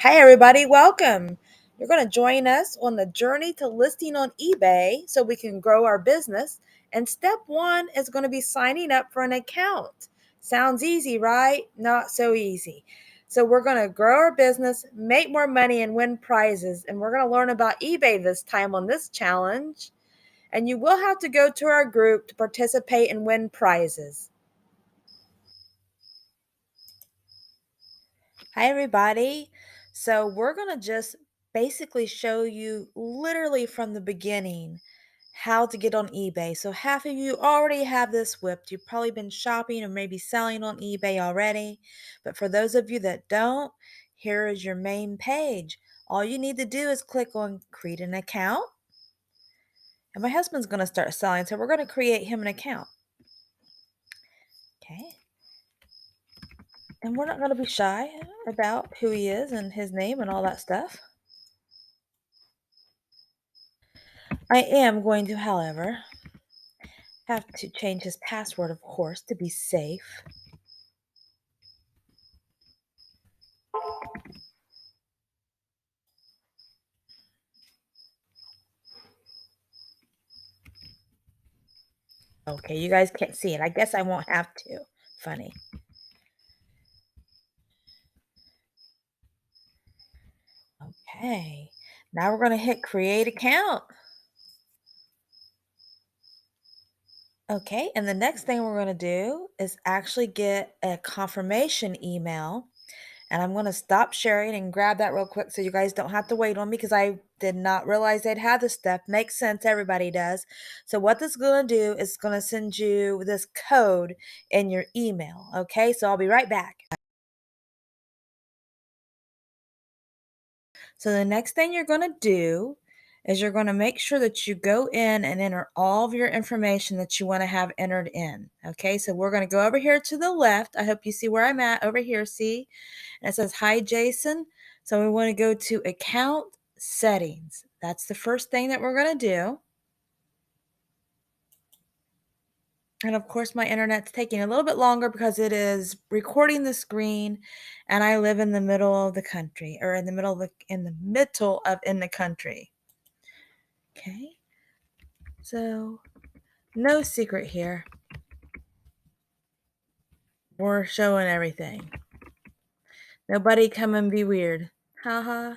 Hi, everybody. Welcome. You're going to join us on the journey to listing on eBay so we can grow our business. And step one is going to be signing up for an account. Sounds easy, right? Not so easy. So, we're going to grow our business, make more money, and win prizes. And we're going to learn about eBay this time on this challenge. And you will have to go to our group to participate and win prizes. Hi, everybody. So, we're going to just basically show you literally from the beginning how to get on eBay. So, half of you already have this whipped. You've probably been shopping or maybe selling on eBay already. But for those of you that don't, here is your main page. All you need to do is click on create an account. And my husband's going to start selling. So, we're going to create him an account. Okay. And we're not going to be shy about who he is and his name and all that stuff. I am going to, however, have to change his password, of course, to be safe. Okay, you guys can't see it. I guess I won't have to. Funny. Okay, now we're going to hit create account. Okay, and the next thing we're going to do is actually get a confirmation email. And I'm going to stop sharing and grab that real quick so you guys don't have to wait on me because I did not realize they'd have this stuff. Makes sense. Everybody does. So what this is going to do is going to send you this code in your email. Okay, so I'll be right back. So the next thing you're going to do is you're going to make sure that you go in and enter all of your information that you want to have entered in. Okay, so we're going to go over here to the left. I hope you see where I'm at over here. See, and it says, hi, Jason. So we want to go to account settings. That's the first thing that we're going to do. And of course, my internet's taking a little bit longer because it is recording the screen, and I live in the middle of the country, or in the middle of in the country. Okay, so no secret here. We're showing everything. Nobody come and be weird. Haha.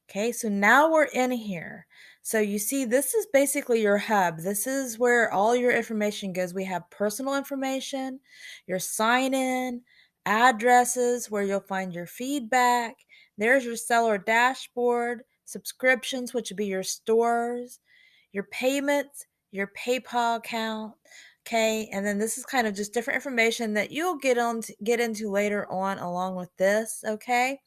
Okay, so now we're in here. So you see, this is basically your hub. This is where all your information goes. We have personal information, your sign in, addresses, where you'll find your feedback. There's your seller dashboard, subscriptions, which would be your stores, your payments, your PayPal account. Okay, and then this is kind of just different information that you'll get into later on along with this. Okay.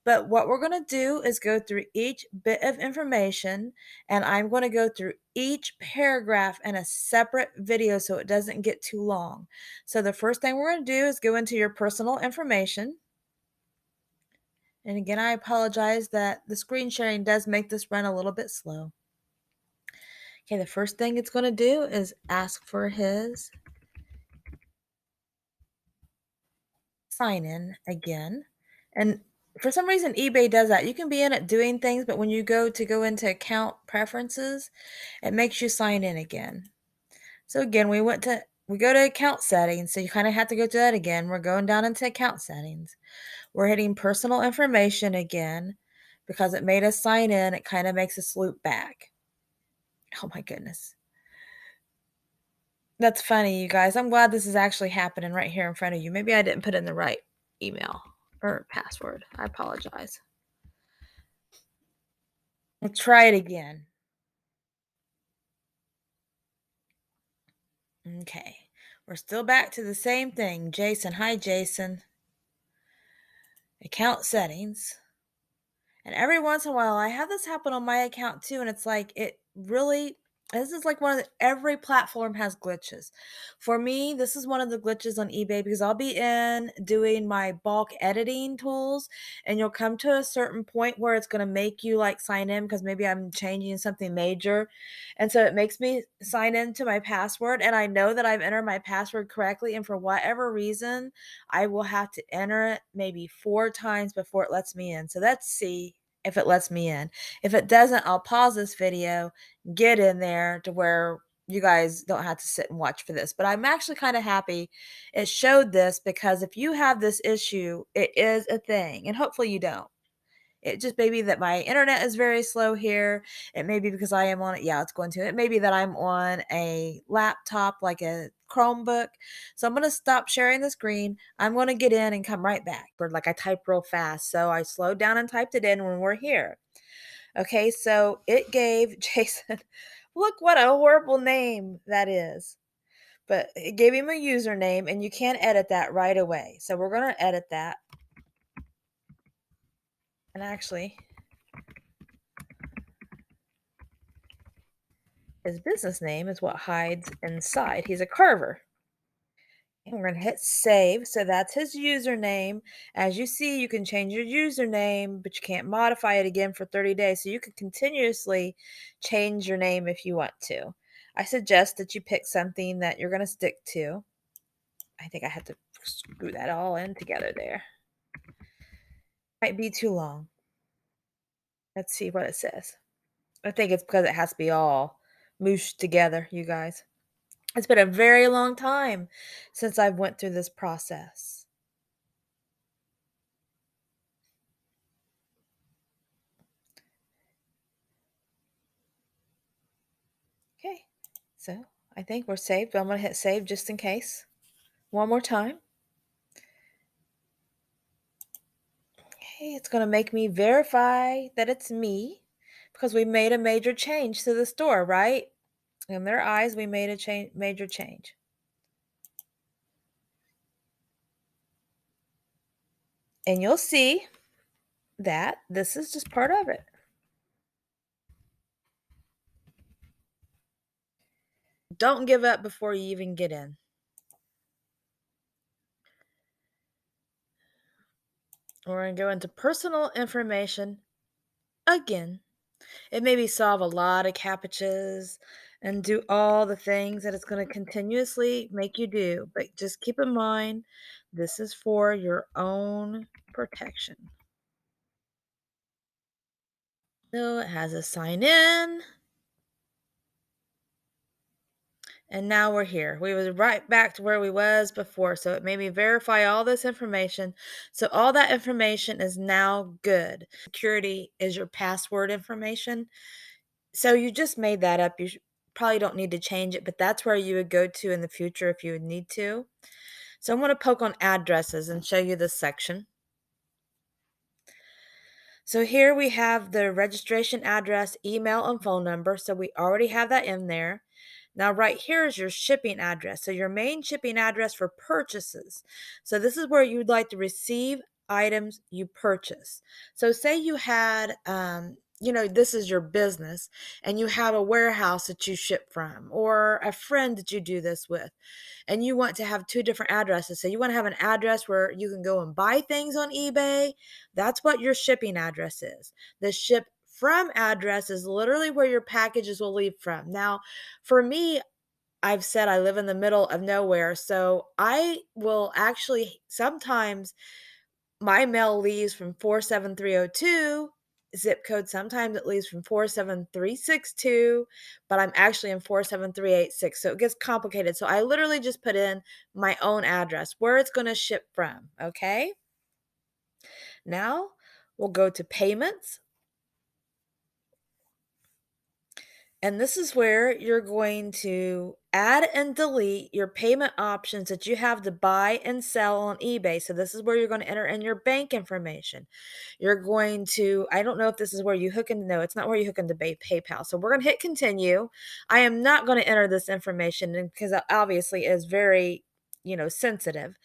But what we're going to do is go through each bit of information, and I'm going to go through each paragraph in a separate video so it doesn't get too long. So the first thing we're going to do is go into your personal information. And again, I apologize that the screen sharing does make this run a little bit slow. Okay, the first thing it's going to do is ask for his sign in again. And for some reason, eBay does that. You can be in it doing things, but when you go into account preferences, it makes you sign in again. So again, we go to account settings. So you kind of have to go to that again. We're going down into account settings. We're hitting personal information again because it made us sign in. It kind of makes us loop back. Oh my goodness. That's funny, you guys. I'm glad this is actually happening right here in front of you. Maybe I didn't put in the right email or password. I apologize. Let's try it again. Okay. We're still back to the same thing. Jason. Hi, Jason. Account settings. And every once in a while, I have this happen on my account too. And it's like, it really, This is like every platform has glitches. For me, this is one of the glitches on eBay because I'll be in doing my bulk editing tools and you'll come to a certain point where it's going to make you like sign in because maybe I'm changing something major. And so it makes me sign into my password and I know that I've entered my password correctly. And for whatever reason, I will have to enter it maybe 4 times before it lets me in. So let's see if it lets me in. If it doesn't, I'll pause this video, get in there to where you guys don't have to sit and watch for this. But I'm actually kind of happy it showed this because if you have this issue, it is a thing. And hopefully you don't. It just may be that my internet is very slow here. It may be because I am on it. Yeah, it's going to. It may be that I'm on a laptop like a Chromebook. So I'm going to stop sharing the screen. I'm going to get in and come right back. Or like I type real fast. So I slowed down and typed it in when we're here. Okay, so it gave Jason, look what a horrible name that is. But it gave him a username and you can't edit that right away. So we're going to edit that. And actually, his business name is what hides inside. He's a carver. And we're going to hit save. So that's his username. As you see, you can change your username, but you can't modify it again for 30 days. So you can continuously change your name if you want to. I suggest that you pick something that you're going to stick to. I think I had to screw that all in together there. Might be too long. Let's see what it says. I think it's because it has to be all mooshed together, you guys. It's been a very long time since I've went through this process. Okay, so I think we're saved, but I'm going to hit save just in case. One more time. Okay, it's going to make me verify that it's me because we made a major change to the store, right? In their eyes, we made a major change. And you'll see that this is just part of it. Don't give up before you even get in. We're going to go into personal information again. It maybe solve a lot of CAPTCHAs and do all the things that it's going to continuously make you do. But just keep in mind, this is for your own protection. So it has a sign in. And now we're here. We was right back to where we was before. So it made me verify all this information. So all that information is now good. Security is your password information. So you just made that up. You probably don't need to change it, but that's where you would go to in the future if you would need to. So I'm going to poke on addresses and show you this section. So here we have the registration address, email, and phone number. So we already have that in there. Now, right here is your shipping address. So your main shipping address for purchases. So this is where you'd like to receive items you purchase. So say you had, this is your business and you have a warehouse that you ship from or a friend that you do this with and you want to have 2 different addresses. So you want to have an address where you can go and buy things on eBay. That's what your shipping address is. The ship from address is literally where your packages will leave from. Now, for me, I've said I live in the middle of nowhere, so I will actually sometimes my mail leaves from 47302 zip code. Sometimes it leaves from 47362, but I'm actually in 47386. So it gets complicated. So I literally just put in my own address where it's going to ship from. Okay. Now we'll go to payments. And this is where you're going to add and delete your payment options that you have to buy and sell on eBay. So this is where you're going to enter in your bank information. You're going to, I don't know if this is where you hook into, no, it's not where you hook into PayPal. So we're going to hit continue. I am not going to enter this information because it obviously is very, sensitive.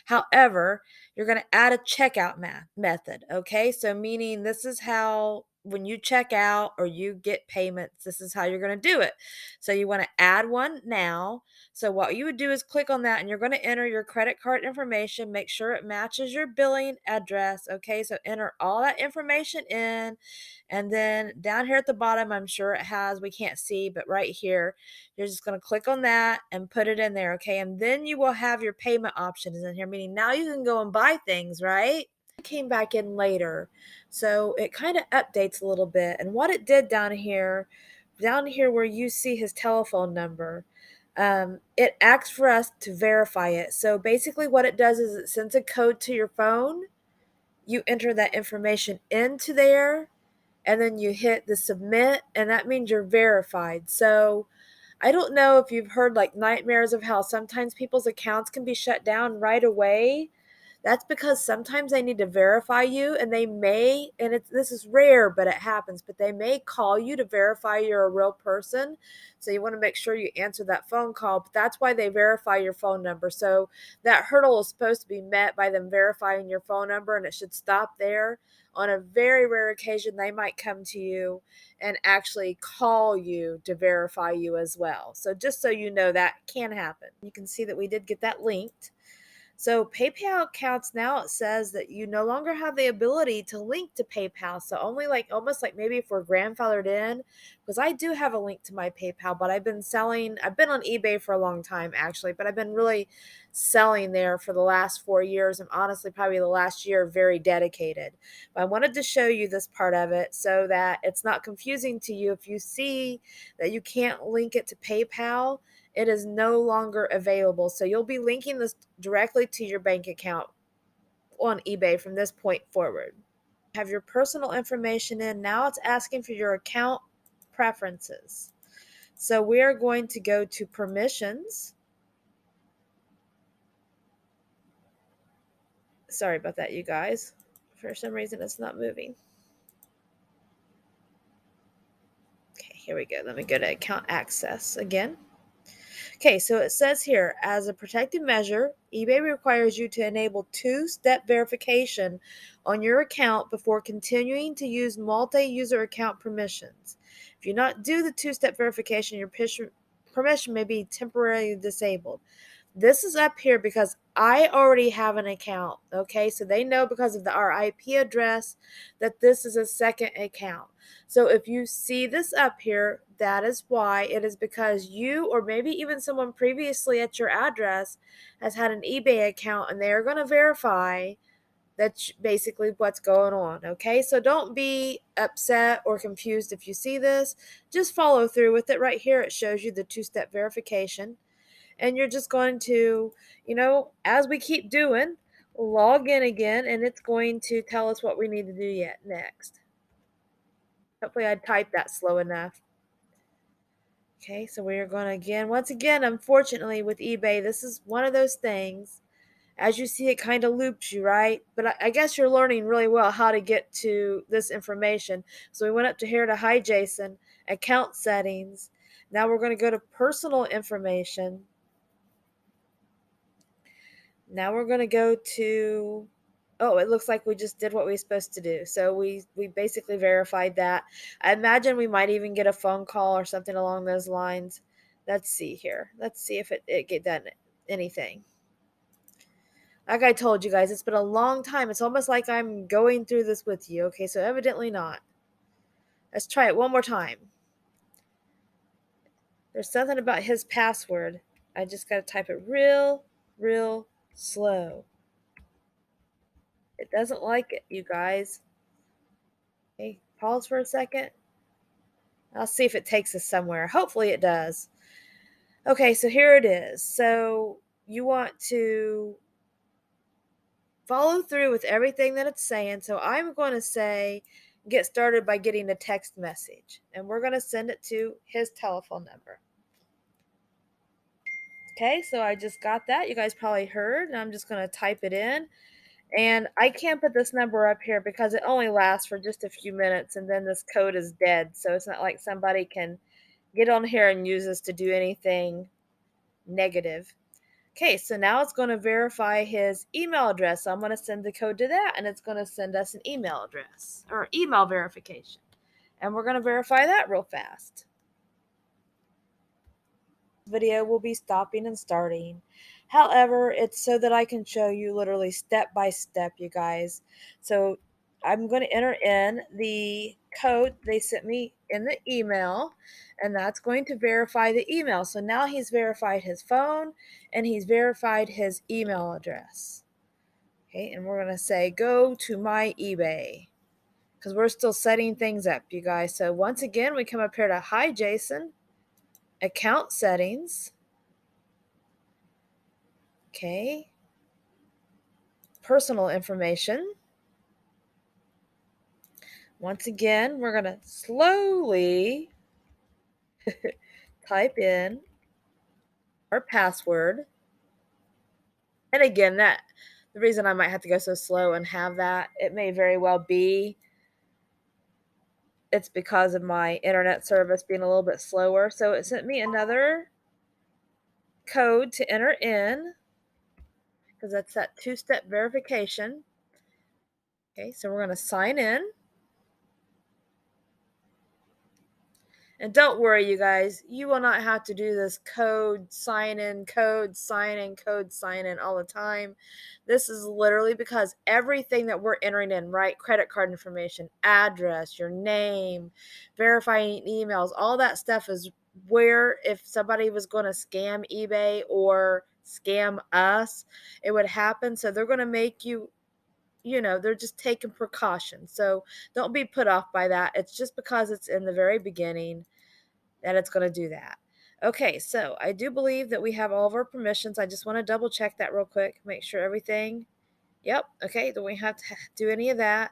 However, you're going to add a checkout method. Okay. So meaning this is how when you check out or you get payments, this is how you're going to do it. So you want to add one now. So what you would do is click on that and you're going to enter your credit card information. Make sure it matches your billing address. Okay, so enter all that information in. And then down here at the bottom, I'm sure it has, we can't see, but right here, you're just going to click on that and put it in there. Okay, and then you will have your payment options in here, meaning now you can go and buy things, right? Came back in later, so it kind of updates a little bit. And what it did down here where you see his telephone number, it asks for us to verify it. So basically what it does is it sends a code to your phone, you enter that information into there, and then you hit the submit, and that means you're verified. So I don't know if you've heard like nightmares of how sometimes people's accounts can be shut down right away. That's because sometimes they need to verify you, and they may, and this is rare, but it happens, but they may call you to verify you're a real person. So you want to make sure you answer that phone call, but that's why they verify your phone number. So that hurdle is supposed to be met by them verifying your phone number, and it should stop there. On a very rare occasion, they might come to you and actually call you to verify you as well. So just so you know, that can happen. You can see that we did get that linked. So PayPal accounts, now it says that you no longer have the ability to link to PayPal. So only like almost like maybe if we're grandfathered in, because I do have a link to my PayPal, but I've been on eBay for a long time actually, but I've been really selling there for the last 4 years, and honestly probably the last year very dedicated. But I wanted to show you this part of it so that it's not confusing to you if you see that you can't link it to PayPal. It is no longer available. So you'll be linking this directly to your bank account on eBay from this point forward. Have your personal information in. Now it's asking for your account preferences. So we are going to go to permissions. Sorry about that, you guys. For some reason, it's not moving. Okay, here we go. Let me go to account access again. Okay, so it says here, as a protective measure, eBay requires you to enable two-step verification on your account before continuing to use multi-user account permissions. If you not do the two-step verification, your permission may be temporarily disabled. This is up here because I already have an account, okay? So they know because of our IP address that this is a second account. So if you see this up here, that is why. It is because you or maybe even someone previously at your address has had an eBay account, and they are going to verify that's basically what's going on, okay? So don't be upset or confused if you see this. Just follow through with it. Right here, it shows you the two-step verification. And you're just going to, as we keep doing, log in again, and it's going to tell us what we need to do next. Hopefully I typed that slow enough. Okay, so we are going to once again, unfortunately with eBay, this is one of those things. As you see, it kind of loops you, right? But I guess you're learning really well how to get to this information. So we went up to here to Hi Jason, account settings. Now we're going to go to personal information. Now we're going to go to, oh, it looks like we just did what we were supposed to do. So we basically verified that. I imagine we might even get a phone call or something along those lines. Let's see here. Let's see if it get done anything. Like I told you guys, it's been a long time. It's almost like I'm going through this with you. Okay, so evidently not. Let's try it one more time. There's something about his password. I just got to type it real slow. It doesn't like it, you guys. Okay, pause for a second. I'll see if it takes us somewhere. Hopefully it does. Okay, so here it is. So you want to follow through with everything that it's saying. So I'm going to say, get started by getting a text message. And we're going to send it to his telephone number. Okay, so I just got that. You guys probably heard. And I'm just going to type it in. And I can't put this number up here because it only lasts for just a few minutes, and then this code is dead. So it's not like somebody can get on here and use this to do anything negative. Okay, so now it's going to verify his email address. So I'm going to send the code to that, and it's going to send us an email address or email verification. And we're going to verify that real fast. Video will be stopping and starting. However, it's so that I can show you literally step by step, you guys. So I'm going to enter in the code they sent me in the email, and that's going to verify the email. So now he's verified his phone and he's verified his email address. Okay, and we're going to say go to my eBay because we're still setting things up, you guys. So once again, we come up here to Hi Jason, account settings. Okay. Personal information. Once again, we're going to slowly type in our password. And again, the reason I might have to go so slow and have that, it may very well be it's because of my internet service being a little bit slower. So it sent me another code to enter in because that's that two-step verification. Okay, so we're going to sign in. And don't worry, you guys, you will not have to do this code sign in, code sign in, code sign in all the time. This is literally because everything that we're entering in, right? Credit card information, address, your name, verifying emails, all that stuff is where if somebody was going to scam eBay or scam us, it would happen. So they're going to make you, they're just taking precautions. So don't be put off by that. It's just because it's in the very beginning that it's going to do that. Okay, so I do believe that we have all of our permissions. I just want to double check that real quick, make sure everything. Yep, okay, don't we have to do any of that.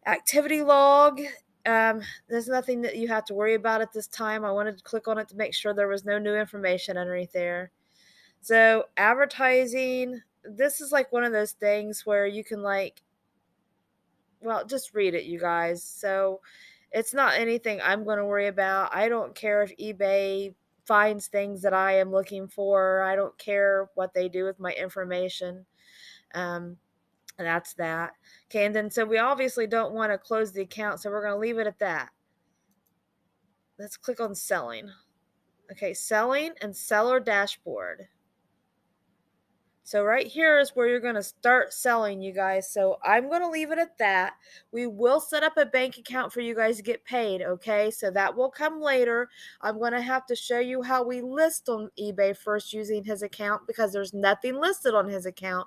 Activity log, there's nothing that you have to worry about at this time. I wanted to click on it to make sure there was no new information underneath there. So advertising, this is like one of those things where you can just read it, you guys. So it's not anything I'm going to worry about. I don't care if eBay finds things that I am looking for. I don't care what they do with my information. And that's that. Okay, and then so we obviously don't want to close the account, so we're going to leave it at that. Let's click on selling. Okay, selling and seller dashboard. So right here is where you're going to start selling, you guys. So I'm going to leave it at that. We will set up a bank account for you guys to get paid, okay? So that will come later. I'm going to have to show you how we list on eBay first using his account because there's nothing listed on his account.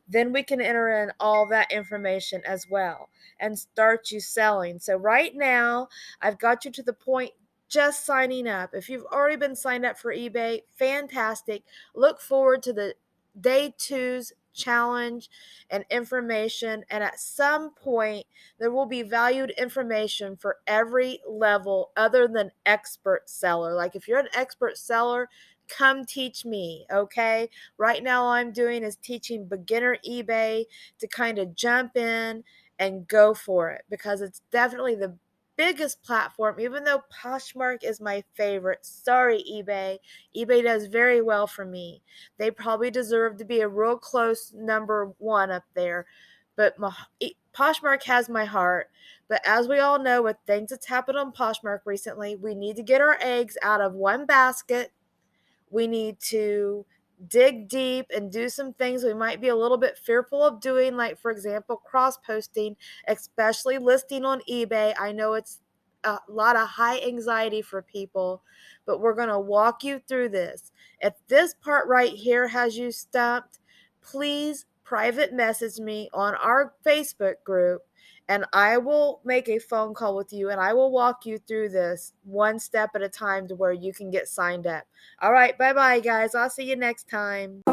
Then we can enter in all that information as well and start you selling. So right now, I've got you to the point just signing up. If you've already been signed up for eBay, fantastic. Look forward to the day 2's challenge and information, and at some point there will be valued information for every level other than expert seller. Like if you're an expert seller, come teach me, okay? Right now all I'm doing is teaching beginner eBay to kind of jump in and go for it because it's definitely the biggest platform, even though Poshmark is my favorite. Sorry, eBay. eBay does very well for me. They probably deserve to be a real close number 1 up there. But Poshmark has my heart. But as we all know, with things that's happened on Poshmark recently, we need to get our eggs out of one basket. We need to dig deep and do some things we might be a little bit fearful of doing, like, for example, cross-posting, especially listing on eBay. I know it's a lot of high anxiety for people, but we're going to walk you through this. If this part right here has you stumped, please private message me on our Facebook group and I will make a phone call with you and I will walk you through this one step at a time to where you can get signed up. All right, bye-bye, guys. I'll see you next time.